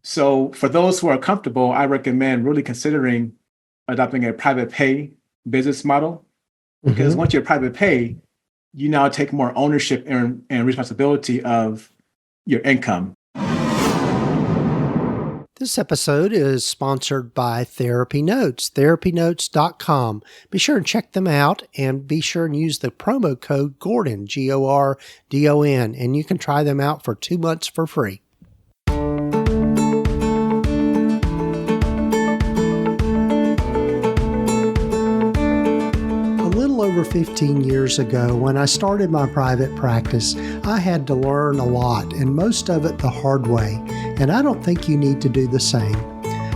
So for those who are comfortable, I recommend really considering adopting a private pay business model, because once you're private pay, you now take more ownership and responsibility of your income. This episode is sponsored by TherapyNotes, therapynotes.com. Be sure and check them out, and be sure and use the promo code Gordon, Gordon, and you can try them out for 2 months for free. Over 15 years ago, when I started my private practice, I had to learn a lot, and most of it the hard way, and I don't think you need to do the same.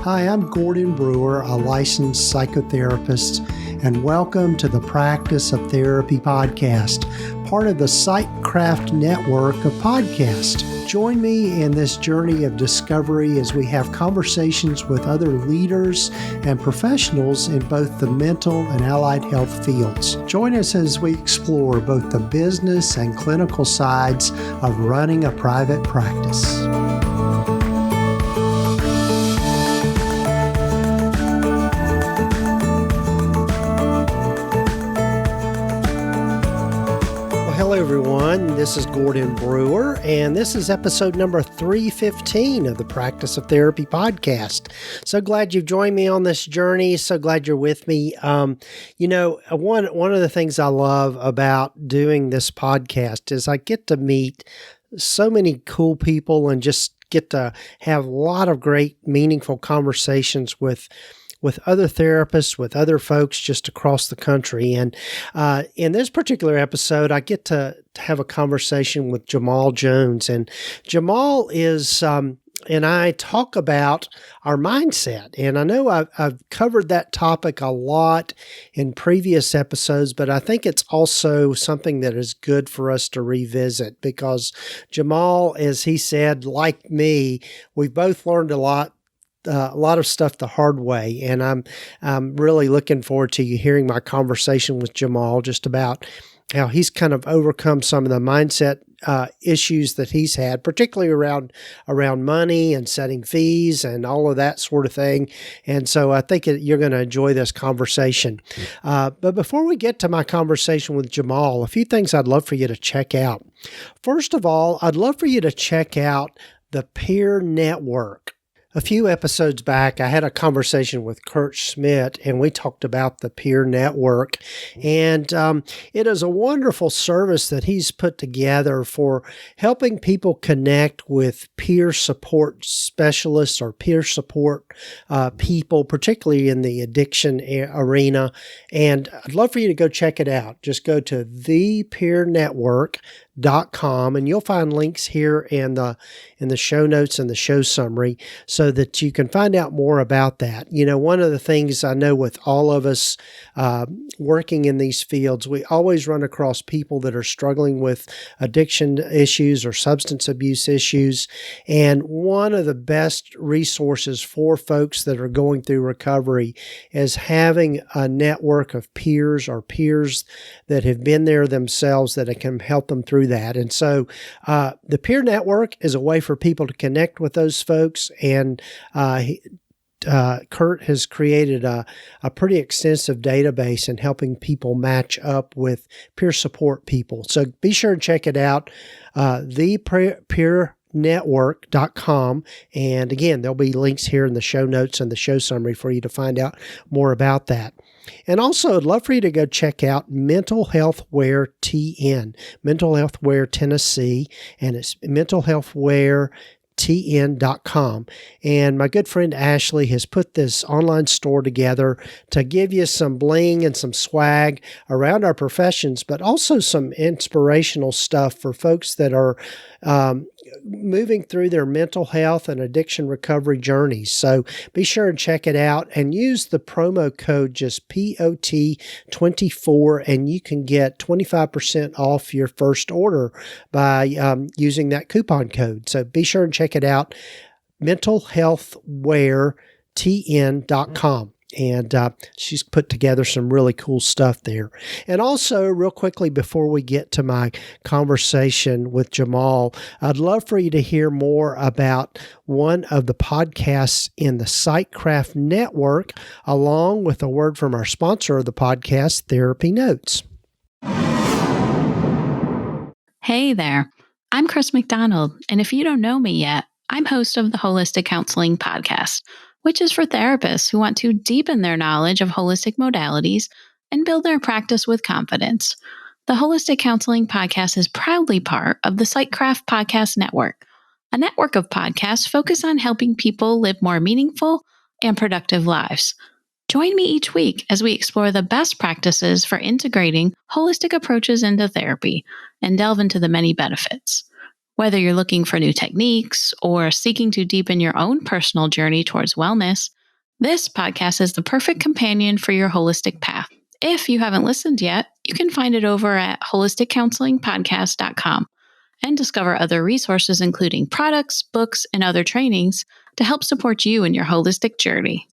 Hi, I'm Gordon Brewer, a licensed psychotherapist, and welcome to the Practice of Therapy podcast, part of the Psychcraft network of podcasts. Join me in this journey of discovery as we have conversations with other leaders and professionals in both the mental and allied health fields. Join us as we explore both the business and clinical sides of running a private practice. Hello, everyone. This is Gordon Brewer, and this is episode number 315 of the Practice of Therapy podcast. So glad you've joined me on this journey. So glad you're with me. One of the things I love about doing this podcast is I get to meet so many cool people and just get to have a lot of great, meaningful conversations with other therapists, with other folks just across the country. And in this particular episode, I get to have a conversation with Jamal Jones. And Jamal is, and I talk about our mindset. And I know I've covered that topic a lot in previous episodes, but I think it's also something that is good for us to revisit, because Jamal, as he said, like me, we've both learned a lot of stuff the hard way, and I'm really looking forward to you hearing my conversation with Jamal just about how he's kind of overcome some of the mindset issues that he's had, particularly around money and setting fees and all of that sort of thing. And so I think you're going to enjoy this conversation. But before we get to my conversation with Jamal, a few things I'd love for you to check out. First of all, I'd love for you to check out the Peer Network. A few episodes back, I had a conversation with Kurt Schmidt, and we talked about the Peer Network. And it is a wonderful service that he's put together for helping people connect with peer support specialists or peer support people, particularly in the addiction arena. And I'd love for you to go check it out. Just go to thepeernetwork.com, and you'll find links here in the show notes and the show summary so that you can find out more about that. You know, one of the things I know with all of us working in these fields, we always run across people that are struggling with addiction issues or substance abuse issues. And one of the best resources for folks that are going through recovery is having a network of peers or peers that have been there themselves that can help them through that. And so the Peer Network is a way for people to connect with those folks, and Kurt has created a pretty extensive database in helping people match up with peer support people. So be sure and check it out, thepeernetwork.com. And again, there'll be links here in the show notes and the show summary for you to find out more about that. And also, I'd love for you to go check out Mental Health Wear TN, Mental Health Wear Tennessee, and it's mentalhealthweartn.com. And my good friend Ashley has put this online store together to give you some bling and some swag around our professions, but also some inspirational stuff for folks that are moving through their mental health and addiction recovery journeys. So be sure and check it out and use the promo code just POT24, and you can get 25% off your first order by using that coupon code. So be sure and check it out, mentalhealthweartn.com. And she's put together some really cool stuff there. And also, real quickly, before we get to my conversation with Jamal, I'd love for you to hear more about one of the podcasts in the Sightcraft Network, along with a word from our sponsor of the podcast, TherapyNotes. Hey there, I'm Chris McDonald, and if you don't know me yet, I'm host of the Holistic Counselling podcast, which is for therapists who want to deepen their knowledge of holistic modalities and build their practice with confidence. The Holistic Counselling podcast is proudly part of the Sightcraft Podcast Network, a network of podcasts focused on helping people live more meaningful and productive lives. Join me each week as we explore the best practices for integrating holistic approaches into therapy and delve into the many benefits. Whether you're looking for new techniques or seeking to deepen your own personal journey towards wellness, this podcast is the perfect companion for your holistic path. If you haven't listened yet, you can find it over at holisticcounselingpodcast.com and discover other resources, including products, books, and other trainings to help support you in your holistic journey.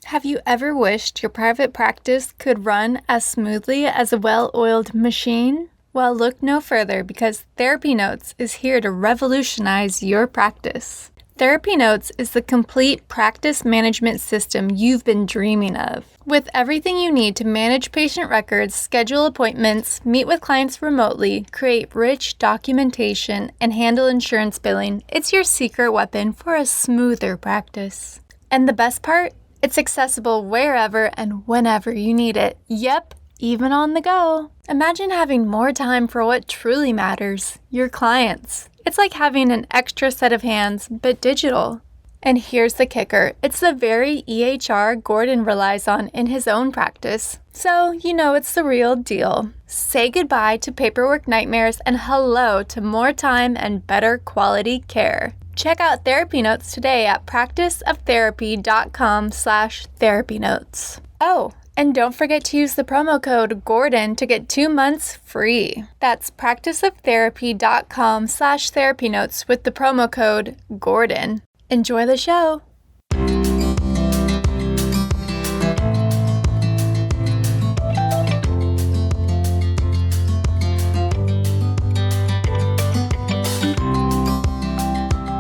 Have you ever wished your private practice could run as smoothly as a well-oiled machine? Well, look no further, because TherapyNotes is here to revolutionize your practice. TherapyNotes is the complete practice management system you've been dreaming of. With everything you need to manage patient records, schedule appointments, meet with clients remotely, create rich documentation, and handle insurance billing, it's your secret weapon for a smoother practice. And the best part? It's accessible wherever and whenever you need it. Yep, even on the go. Imagine having more time for what truly matters, your clients. It's like having an extra set of hands, but digital. And here's the kicker. It's the very EHR Gordon relies on in his own practice. So, you know it's the real deal. Say goodbye to paperwork nightmares and hello to more time and better quality care. Check out TherapyNotes today at practiceoftherapy.com/therapynotes. Oh, and don't forget to use the promo code GORDON to get 2 months free. That's practiceoftherapy.com/therapynotes with the promo code GORDON. Enjoy the show.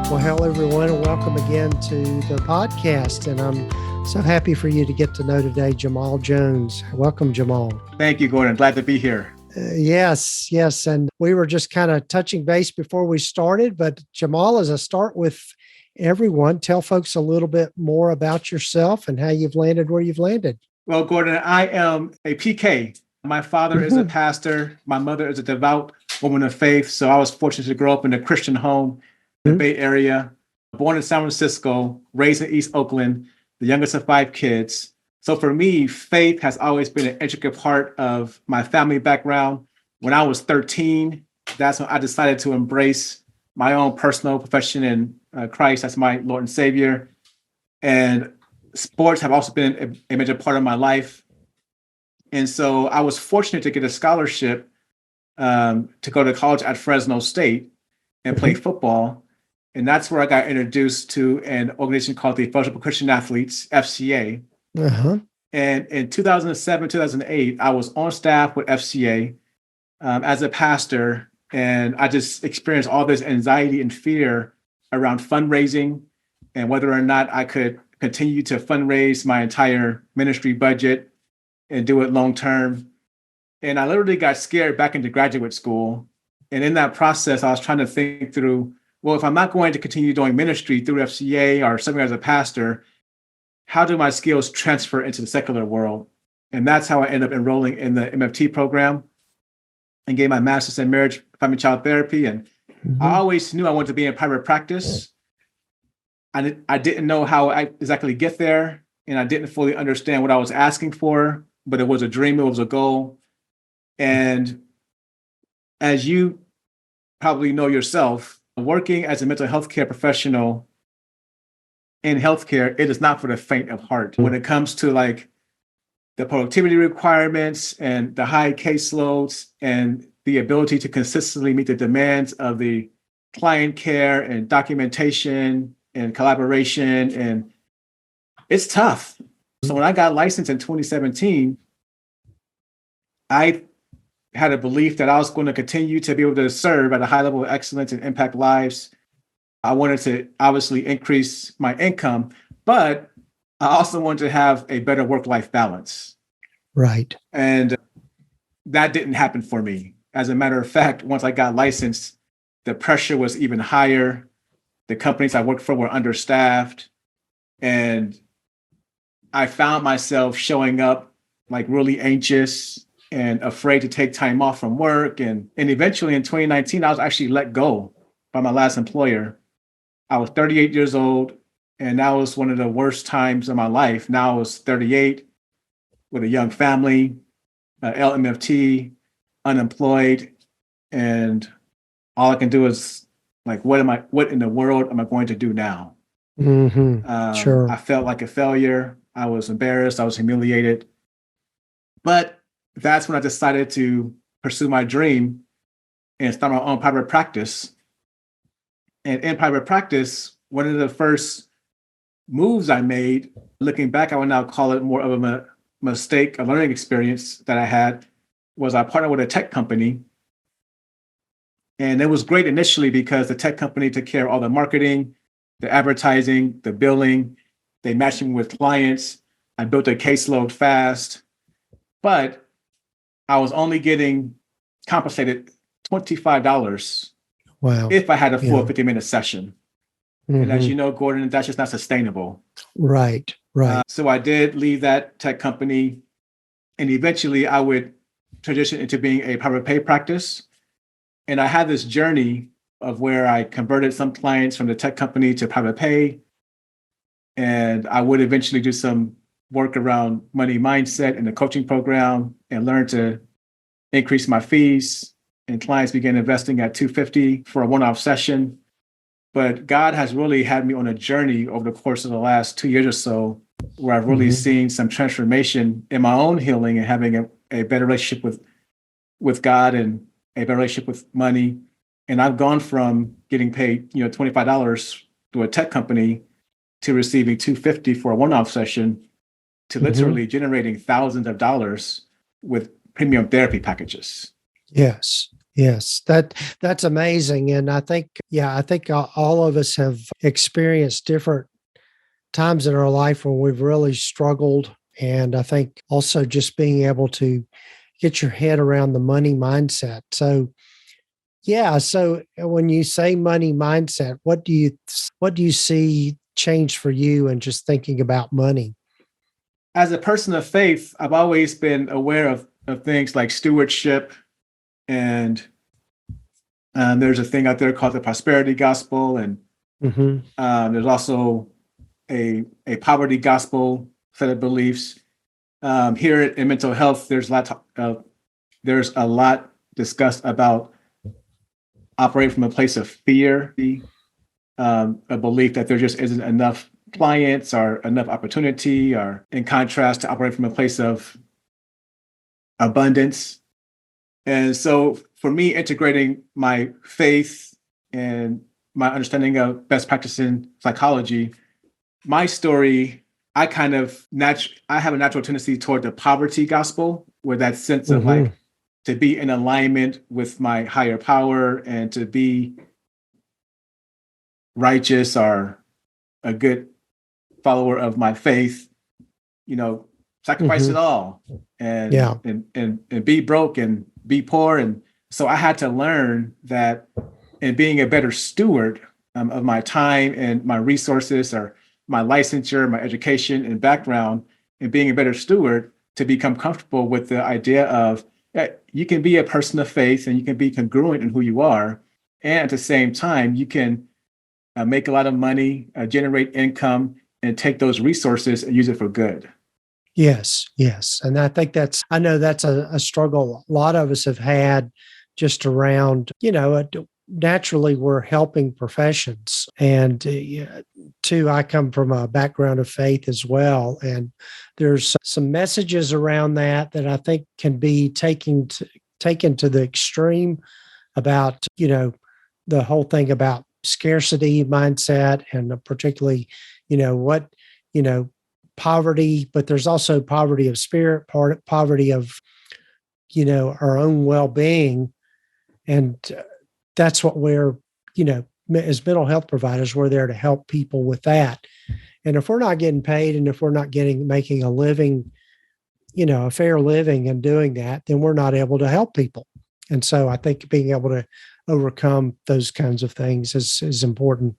Well, hello, everyone, and welcome again to the podcast. And I'm so happy for you to get to know today Jamal Jones. Welcome, Jamal. Thank you, Gordon. Glad to be here. Yes. And we were just kind of touching base before we started. But Jamal, as I start with everyone, tell folks a little bit more about yourself and how you've landed where you've landed. Well, Gordon, I am a PK. My father is a pastor. My mother is a devout woman of faith. So I was fortunate to grow up in a Christian home in the Bay Area, born in San Francisco, raised in East Oakland, the youngest of 5 kids. So for me, faith has always been an intricate part of my family background. When I was 13, that's when I decided to embrace my own personal profession in Christ as my Lord and Savior. And sports have also been a major part of my life. And so I was fortunate to get a scholarship to go to college at Fresno State and play football. And that's where I got introduced to an organization called the Fellowship of Christian Athletes, FCA. And in 2007, 2008, I was on staff with FCA as a pastor. And I just experienced all this anxiety and fear around fundraising and whether or not I could continue to fundraise my entire ministry budget and do it long term. And I literally got scared back into graduate school. And in that process, I was trying to think through, well, if I'm not going to continue doing ministry through FCA or something as a pastor, how do my skills transfer into the secular world? And that's how I ended up enrolling in the MFT program and gained my master's in marriage, family, child therapy. And I always knew I wanted to be in private practice. I didn't know how I exactly get there. And I didn't fully understand what I was asking for, but it was a dream, it was a goal. And as you probably know yourself, working as a mental health care professional in healthcare, it is not for the faint of heart. When it comes to like the productivity requirements and the high caseloads and the ability to consistently meet the demands of the client care and documentation and collaboration and it's tough. So when I got licensed in 2017, I had a belief that I was going to continue to be able to serve at a high level of excellence and impact lives. I wanted to obviously increase my income, but I also wanted to have a better work-life balance. Right. And that didn't happen for me. As a matter of fact, once I got licensed, the pressure was even higher. The companies I worked for were understaffed. And I found myself showing up like really anxious and afraid to take time off from work. And eventually in 2019, I was actually let go by my last employer. I was 38 years old, and that was one of the worst times of my life. Now I was 38 with a young family, LMFT, unemployed, and all I can do is like, what in the world am I going to do now? Sure. I felt like a failure. I was embarrassed. I was humiliated. But that's when I decided to pursue my dream and start my own private practice. And in private practice, one of the first moves I made, looking back, I would now call it more of a mistake, a learning experience that I had, was I partnered with a tech company. And it was great initially because the tech company took care of all the marketing, the advertising, the billing. They matched me with clients. I built a caseload fast, but I was only getting compensated $25 Wow. if I had a full 50-minute session. And as Mhm. you know, Gordon, that's just not sustainable. Right. So I did leave that tech company, and eventually I would transition into being a private pay practice. And I had this journey of where I converted some clients from the tech company to private pay. And I would eventually do some work around money mindset in the coaching program and learn to increase my fees. And clients began investing at $250 for a one-off session. But God has really had me on a journey over the course of the last 2 years or so, where I've really seen some transformation in my own healing and having a better relationship with God and a better relationship with money. And I've gone from getting paid, $25 to a tech company to receiving $250 for a one-off session to literally generating thousands of dollars with premium therapy packages. Yes. That's amazing. And I think all of us have experienced different times in our life when we've really struggled. And I think also just being able to get your head around the money mindset. So when you say money mindset, what do you see change for you and just thinking about money? As a person of faith, I've always been aware of things like stewardship, and there's a thing out there called the prosperity gospel, and there's also a poverty gospel set of beliefs. Here in mental health, there's a lot discussed about operating from a place of fear, a belief that there just isn't enough clients or enough opportunity, or in contrast to operating from a place of abundance. And so for me, integrating my faith and my understanding of best practice in psychology, my story, I have a natural tendency toward the poverty gospel, where that sense of like to be in alignment with my higher power and to be righteous or a good follower of my faith, sacrifice it all and be broke and be poor. And so I had to learn that in being a better steward of my time and my resources, or my licensure, my education and background, and being a better steward, to become comfortable with the idea of you can be a person of faith and you can be congruent in who you are. And at the same time, you can make a lot of money, generate income, and take those resources and use it for good. Yes. And I think I know that's a struggle a lot of us have had, just around, naturally we're helping professions. And too, I come from a background of faith as well. And there's some messages around that I think can be taken to the extreme about, the whole thing about scarcity mindset, and particularly, poverty, but there's also poverty of spirit, poverty of, our own well-being. And that's what we're, as mental health providers, we're there to help people with that. And if we're not getting paid and if we're not making a living, a fair living and doing that, then we're not able to help people. And so I think being able to overcome those kinds of things is important.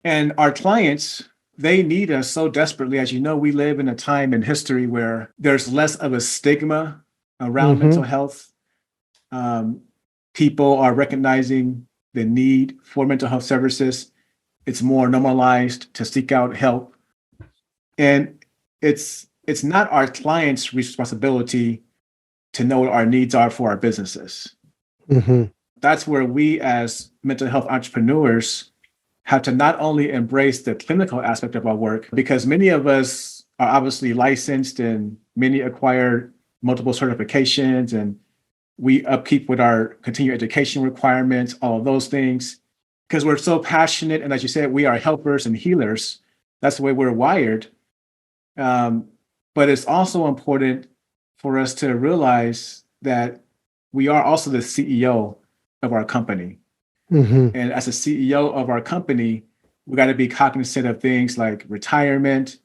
And our clients, they need us so desperately. As you know, we live in a time in history where there's less of a stigma around mental health. People are recognizing the need for mental health services. It's more normalized to seek out help. And it's not our clients' responsibility to know what our needs are for our businesses. That's where we as mental health entrepreneurs have to not only embrace the clinical aspect of our work, because many of us are obviously licensed and many acquire multiple certifications and we upkeep with our continuing education requirements, all of those things, because we're so passionate. And as you said, we are helpers and healers. That's the way we're wired. But it's also important for us to realize that we are also the CEO of our company. And as a CEO of our company, we got to be cognizant of things like retirement,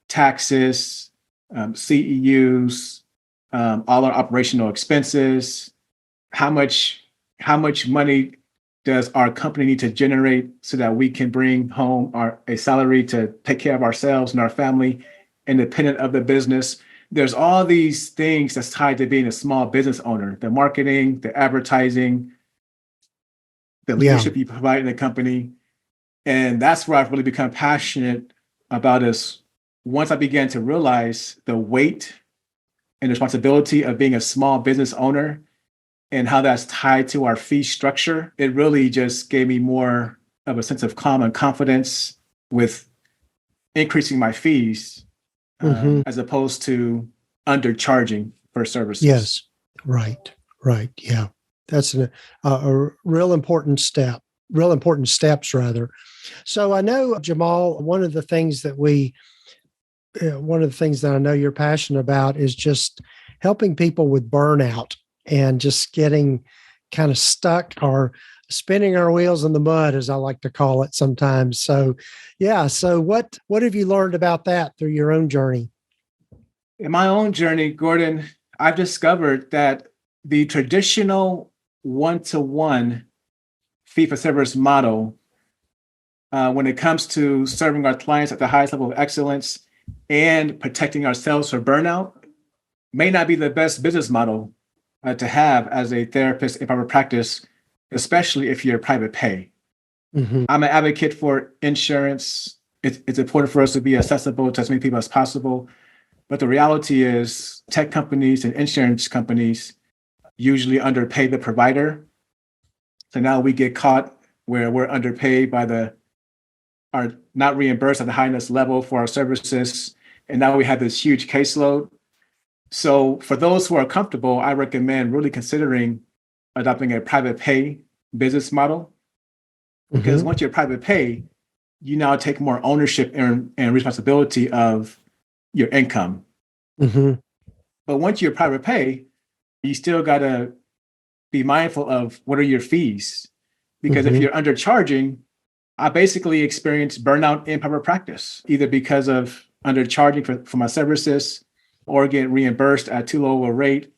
taxes, CEUs, all our operational expenses. How much money does our company need to generate so that we can bring home a salary to take care of ourselves and our family, independent of the business? There's all these things that's tied to being a small business owner: the marketing, the advertising, the leadership you provide in the company. And that's where I've really become passionate about is once I began to realize the weight and responsibility of being a small business owner and how that's tied to our fee structure, it really just gave me more of a sense of calm and confidence with increasing my fees as opposed to undercharging for services. Yes, right. Yeah. That's a real important steps rather. So I know, Jamal, one of the things that I know you're passionate about is just helping people with burnout and just getting kind of stuck or spinning our wheels in the mud, as I like to call it sometimes. So, yeah. So what have you learned about that through your own journey? In my own journey, Gordon, I've discovered that the traditional one-to-one fee-for-service model, when it comes to serving our clients at the highest level of excellence and protecting ourselves for burnout, may not be the best business model to have as a therapist in private practice, especially if you're private pay. I'm an advocate for insurance. It's important for us to be accessible to as many people as possible. But the reality is tech companies and insurance companies usually underpay the provider. So now we get caught where we're underpaid are not reimbursed at the highest level for our services. And now we have this huge caseload. So for those who are comfortable, I recommend really considering adopting a private pay business model. Because once you're private pay, you now take more ownership and responsibility of your income. But once you're private pay, you still got to be mindful of what are your fees. Because if you're undercharging, I basically experienced burnout in private practice, either because of undercharging for my services or getting reimbursed at too low a rate.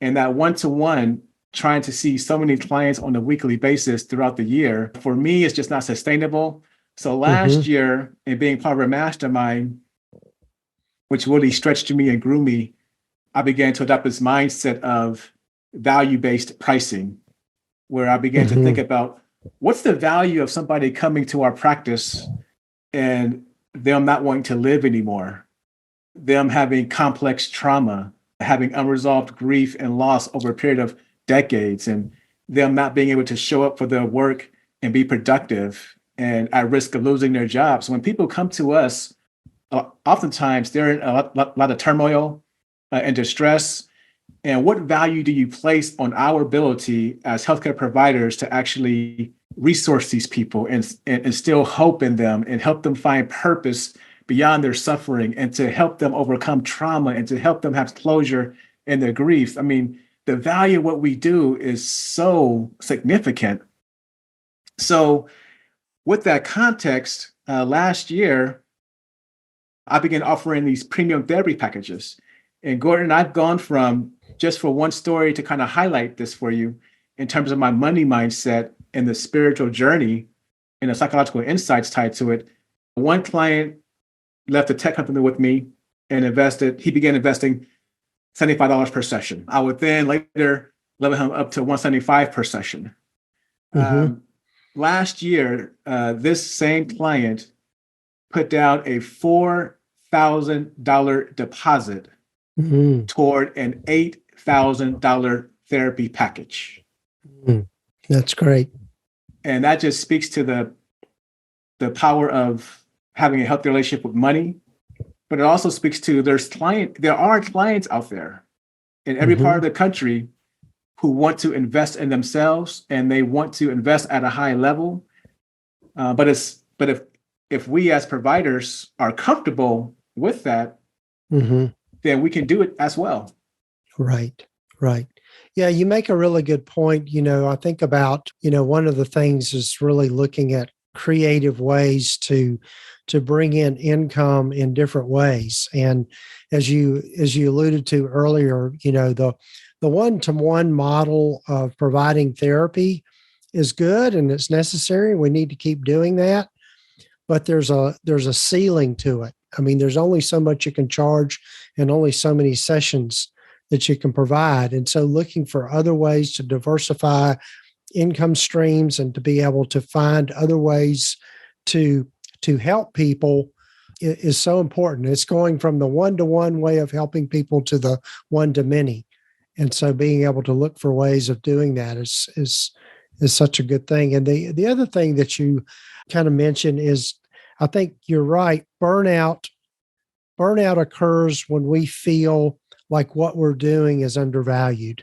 And that one-to-one, trying to see so many clients on a weekly basis throughout the year, for me, it's just not sustainable. So last year, in being part of a mastermind, which really stretched me and grew me, I began to adopt this mindset of value-based pricing, where I began to think about what's the value of somebody coming to our practice and them not wanting to live anymore, them having complex trauma, having unresolved grief and loss over a period of decades, and them not being able to show up for their work and be productive and at risk of losing their jobs. When people come to us, oftentimes they're in a lot of turmoil and distress. And what value do you place on our ability as healthcare providers to actually resource these people and instill hope in them and help them find purpose beyond their suffering and to help them overcome trauma and to help them have closure in their grief. I mean, the value of what we do is so significant. So with that context, last year, I began offering these premium therapy packages. And Gordon, I've gone from, just for one story to kind of highlight this for you, in terms of my money mindset and the spiritual journey and the psychological insights tied to it. One client left a tech company with me and he began investing $75 per session. I would then later level him up to $175 per session. Last year, this same client put down a $4,000 deposit toward an $8,000 therapy package. That's great. And that just speaks to the power of having a healthy relationship with money, but it also speaks to there are clients out there in every part of the country who want to invest in themselves and they want to invest at a high level. But if we as providers are comfortable with that, then we can do it as well. Right. Yeah, you make a really good point. I think about, one of the things is really looking at creative ways to bring in income in different ways. And as you alluded to earlier, the one-to-one model of providing therapy is good and it's necessary. We need to keep doing that. But there's a ceiling to it. I mean, there's only so much you can charge and only so many sessions that you can provide. And so looking for other ways to diversify income streams and to be able to find other ways to help people is so important. It's going from the one-to-one way of helping people to the one-to-many. And so being able to look for ways of doing that is such a good thing. And the other thing that you kind of mentioned is, I think you're right, burnout occurs when we feel like what we're doing is undervalued.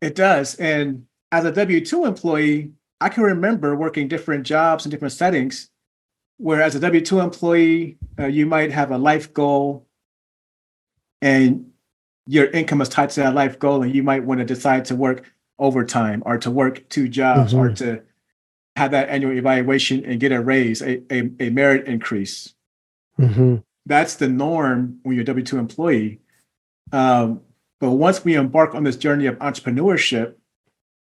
It does. And as a W-2 employee, I can remember working different jobs in different settings, where as a W-2 employee, you might have a life goal and your income is tied to that life goal, and you might want to decide to work overtime or to work 2 jobs or to have that annual evaluation and get a raise, a merit increase. That's the norm when you're a W-2 employee. But once we embark on this journey of entrepreneurship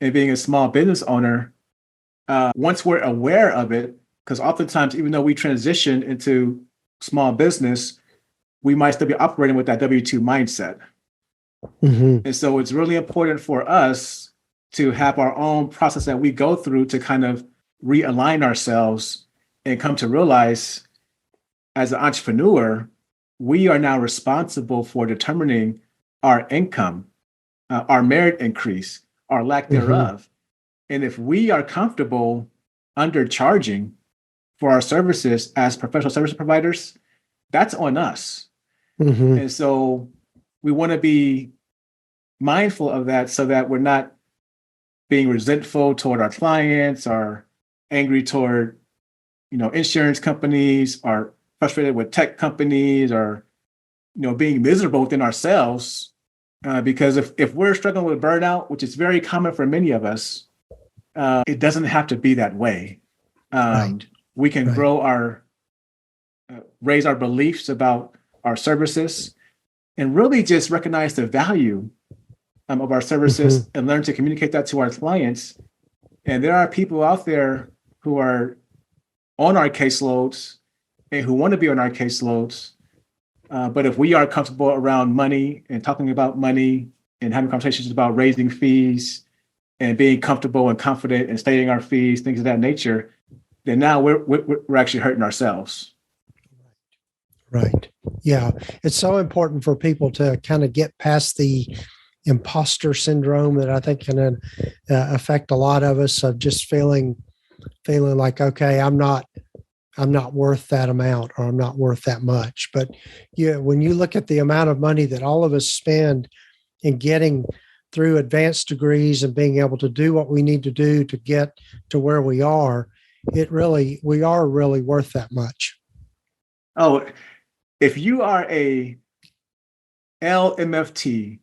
and being a small business owner, once we're aware of it, because oftentimes, even though we transition into small business, we might still be operating with that W-2 mindset. And so it's really important for us to have our own process that we go through to kind of realign ourselves and come to realize, as an entrepreneur, we are now responsible for determining our income, our merit increase, our lack thereof. And if we are comfortable undercharging for our services as professional service providers, that's on us. And so we want to be mindful of that so that we're not being resentful toward our clients or angry toward, insurance companies, or frustrated with tech companies, or, being miserable within ourselves. Because if we're struggling with burnout, which is very common for many of us, it doesn't have to be that way. We can grow raise our beliefs about our services and really just recognize the value of our services and learn to communicate that to our clients. And there are people out there who are on our caseloads and who want to be on our caseloads. But if we are comfortable around money and talking about money and having conversations about raising fees and being comfortable and confident and stating our fees, things of that nature, then now we're actually hurting ourselves. Right. Yeah. It's so important for people to kind of get past the imposter syndrome that I think can affect a lot of us, of just feeling like, okay, I'm not worth that amount, or I'm not worth that much. But when you look at the amount of money that all of us spend in getting through advanced degrees and being able to do what we need to do to get to where we are, we are really worth that much. Oh, if you are a LMFT,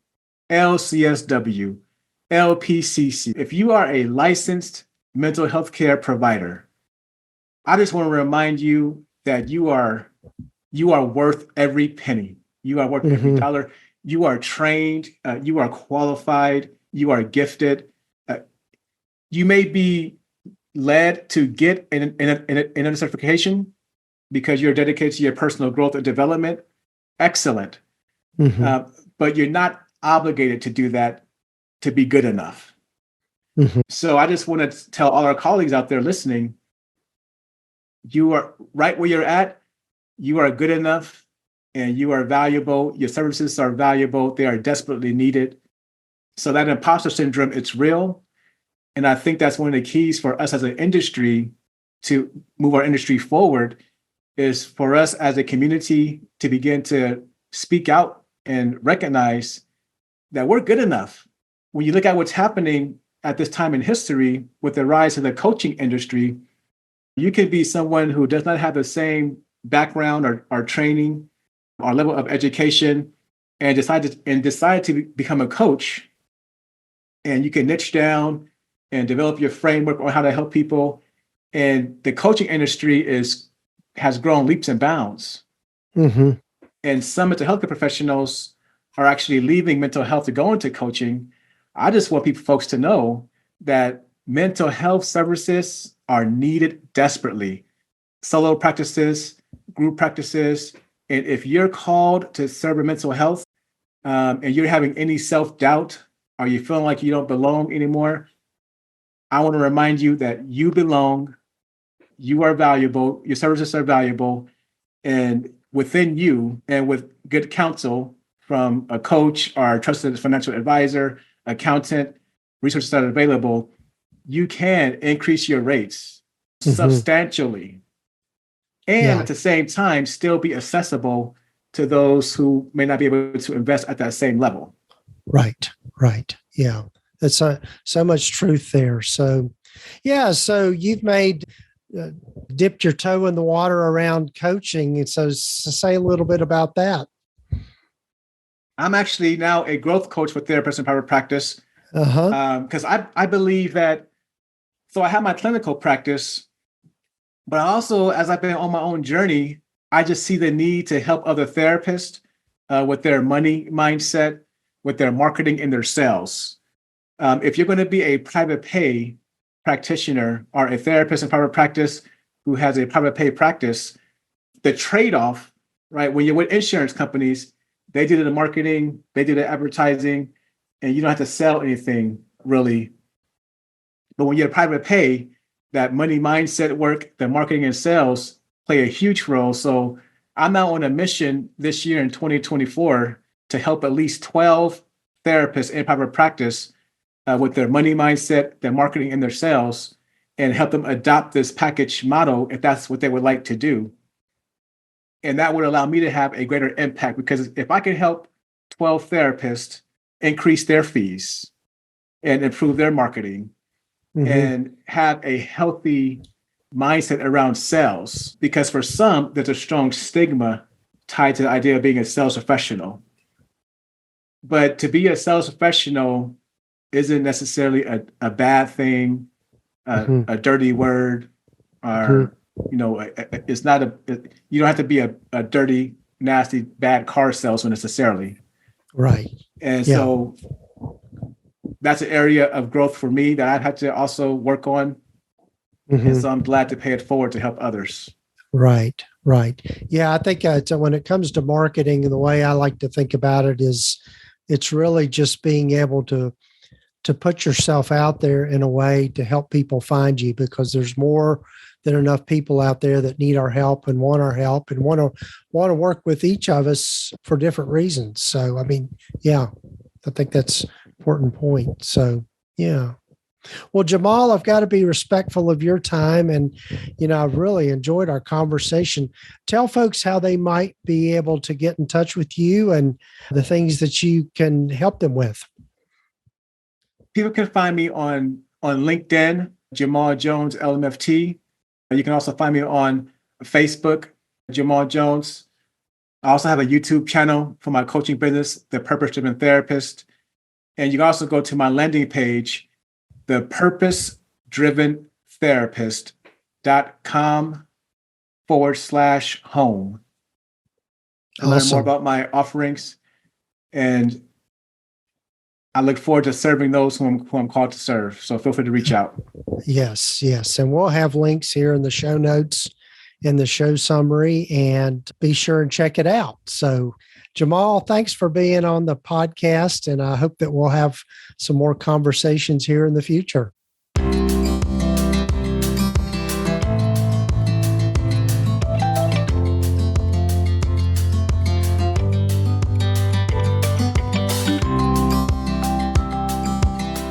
LCSW, LPCC, if you are a licensed mental health care provider, I just want to remind you that you are worth every penny. You are worth every dollar. You are trained. You are qualified. You are gifted. You may be led to get an certification because you're dedicated to your personal growth and development. Excellent. But you're not obligated to do that to be good enough. So I just want to tell all our colleagues out there listening, you are right where you're at. You are good enough and you are valuable. Your services are valuable. They are desperately needed. So that imposter syndrome, it's real. And I think that's one of the keys for us as an industry to move our industry forward is for us as a community to begin to speak out and recognize that we're good enough. When you look at what's happening at this time in history with the rise of the coaching industry, you can be someone who does not have the same background or training or level of education and decide to become a coach. And you can niche down and develop your framework on how to help people. And the coaching industry has grown leaps and bounds. And some mental health professionals are actually leaving mental health to go into coaching. I just want folks to know that mental health services are needed desperately. Solo practices, group practices. And if you're called to serve in mental health and you're having any self-doubt or you feeling like you don't belong anymore, I want to remind you that you belong, you are valuable, your services are valuable, and within you and with good counsel from a coach or a trusted financial advisor, accountant, resources that are available, you can increase your rates substantially. And at the same time, still be accessible to those who may not be able to invest at that same level. Right. Yeah. That's so much truth there. So, so you've dipped your toe in the water around coaching. And so say a little bit about that. I'm actually now a growth coach for therapists in private practice. Because I believe that, so I have my clinical practice, but also as I've been on my own journey, I just see the need to help other therapists with their money mindset, with their marketing and their sales. If you're going to be a private pay practitioner or a therapist in private practice who has a private pay practice, the trade-off, right? When you're with insurance companies, they do the marketing, they do the advertising, and you don't have to sell anything really. But when you're private pay, that money mindset work, the marketing and sales play a huge role. So I'm now on a mission this year in 2024 to help at least 12 therapists in private practice with their money mindset, their marketing and their sales, and help them adopt this package model if that's what they would like to do. And that would allow me to have a greater impact, because if I can help 12 therapists increase their fees and improve their marketing and have a healthy mindset around sales, because for some, there's a strong stigma tied to the idea of being a sales professional. But to be a sales professional isn't necessarily a bad thing, a dirty word, or, it's not you don't have to be a dirty, nasty, bad car salesman necessarily. Right. And so that's an area of growth for me that I've had to also work on. And so I'm glad to pay it forward to help others. Right. Yeah, I think when it comes to marketing, and the way I like to think about it is it's really just being able to put yourself out there in a way to help people find you, because there's more than enough people out there that need our help and want our help and want to work with each of us for different reasons. So, I mean, I think that's an important point. So, well, Jamal, I've got to be respectful of your time. And, I've really enjoyed our conversation. Tell folks how they might be able to get in touch with you and the things that you can help them with. People can find me on LinkedIn, Jamal Jones, LMFT. You can also find me on Facebook Jamal Jones. I also have a YouTube channel for my coaching business, The Purpose Driven Therapist. And you can also go to my landing page, the purposedriventherapist.com/home. And learn more about my offerings. And I look forward to serving those who I'm called to serve. So feel free to reach out. Yes. And we'll have links here in the show notes, in the show summary, and be sure and check it out. So, Jamal, thanks for being on the podcast, and I hope that we'll have some more conversations here in the future.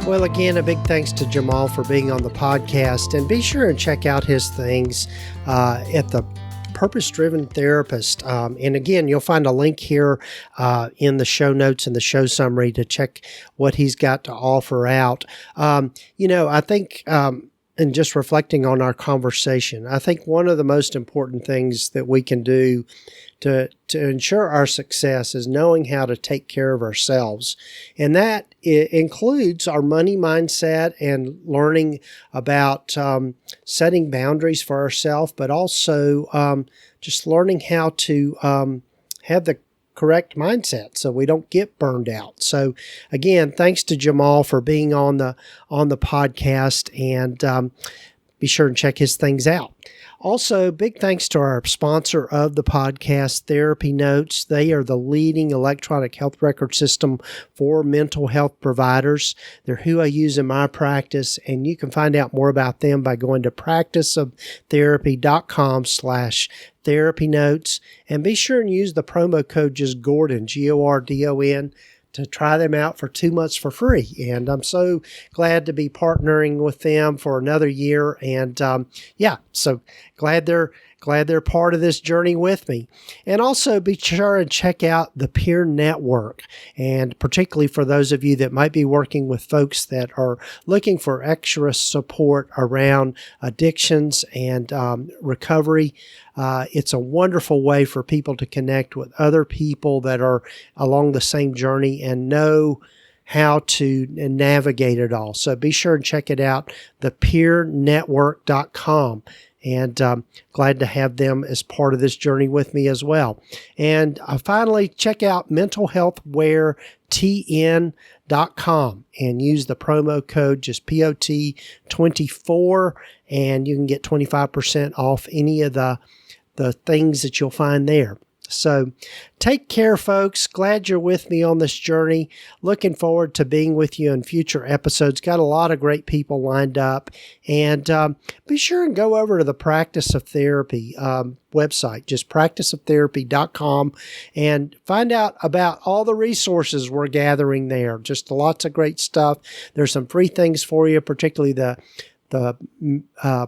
Well, again, a big thanks to Jamal for being on the podcast, and be sure and check out his things at the Purpose Driven Therapist. And again, you'll find a link here in the show notes and the show summary to check what he's got to offer out. I think, and just reflecting on our conversation, I think one of the most important things that we can do to ensure our success is knowing how to take care of ourselves. And that includes our money mindset and learning about setting boundaries for ourselves, but also just learning how to have the correct mindset so we don't get burned out. So again, thanks to Jamal for being on the podcast, and be sure and check his things out. Also, big thanks to our sponsor of the podcast, TherapyNotes. They are the leading electronic health record system for mental health providers. They're who I use in my practice, and you can find out more about them by going to practiceoftherapy.com/therapynotes, and be sure and use the promo code just Gordon, Gordon, to try them out for 2 months for free. And I'm so glad to be partnering with them for another year. And so glad they're part of this journey with me. And also be sure and check out the Peer Network. And particularly for those of you that might be working with folks that are looking for extra support around addictions and recovery, it's a wonderful way for people to connect with other people that are along the same journey and know how to navigate it all. So be sure and check it out, thepeernetwork.com. And glad to have them as part of this journey with me as well. And finally, check out mentalhealthwaretn.com and use the promo code just POT24, and you can get 25% off any of the things that you'll find there. So take care, folks. Glad you're with me on this journey. Looking forward to being with you in future episodes. Got a lot of great people lined up. And be sure and go over to the Practice of Therapy website, just practiceoftherapy.com, and find out about all the resources we're gathering there. Just lots of great stuff. There's some free things for you, particularly the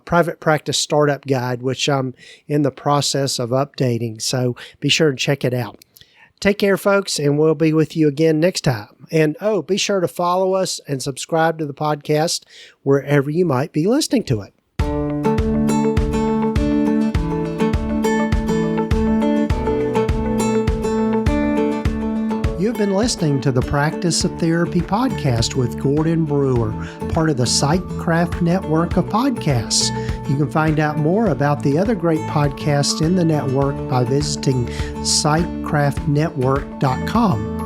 private practice startup guide, which I'm in the process of updating. So be sure and check it out. Take care, folks, and we'll be with you again next time. And be sure to follow us and subscribe to the podcast wherever you might be listening to it. You've been listening to the Practice of Therapy podcast with Gordon Brewer, part of the PsychCraft network of podcasts. You can find out more about the other great podcasts in the network by visiting psychcraftnetwork.com.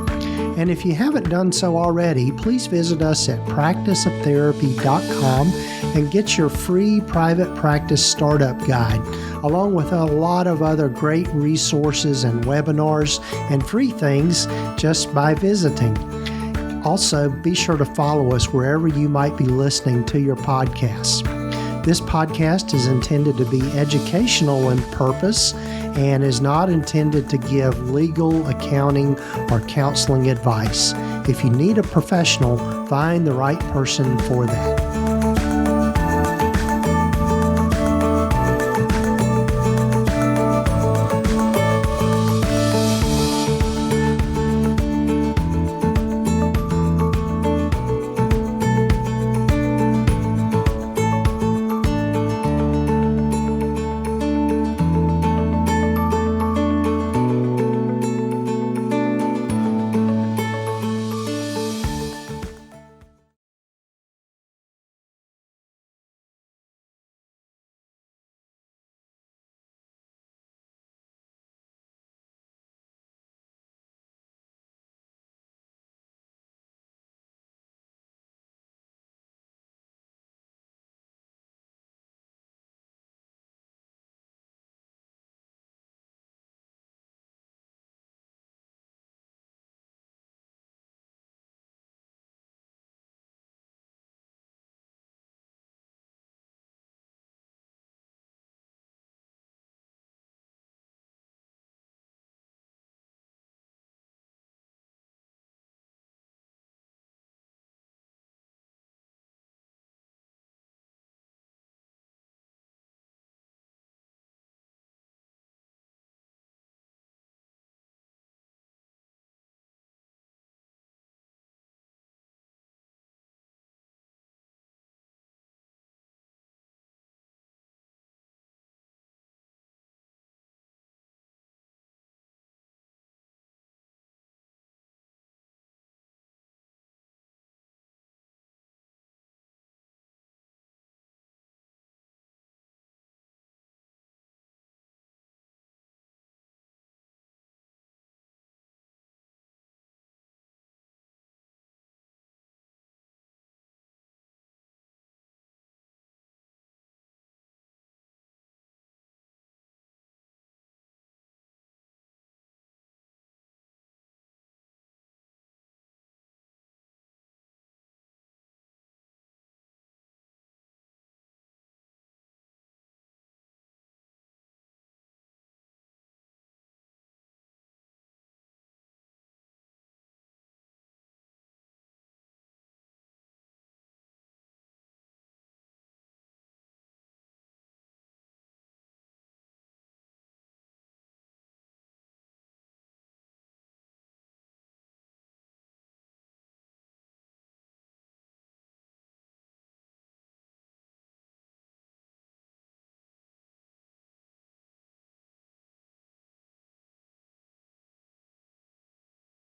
And if you haven't done so already, please visit us at practiceoftherapy.com and get your free private practice startup guide, along with a lot of other great resources and webinars and free things just by visiting. Also, be sure to follow us wherever you might be listening to your podcasts. This podcast is intended to be educational in purpose and is not intended to give legal, accounting, or counseling advice. If you need a professional, find the right person for that.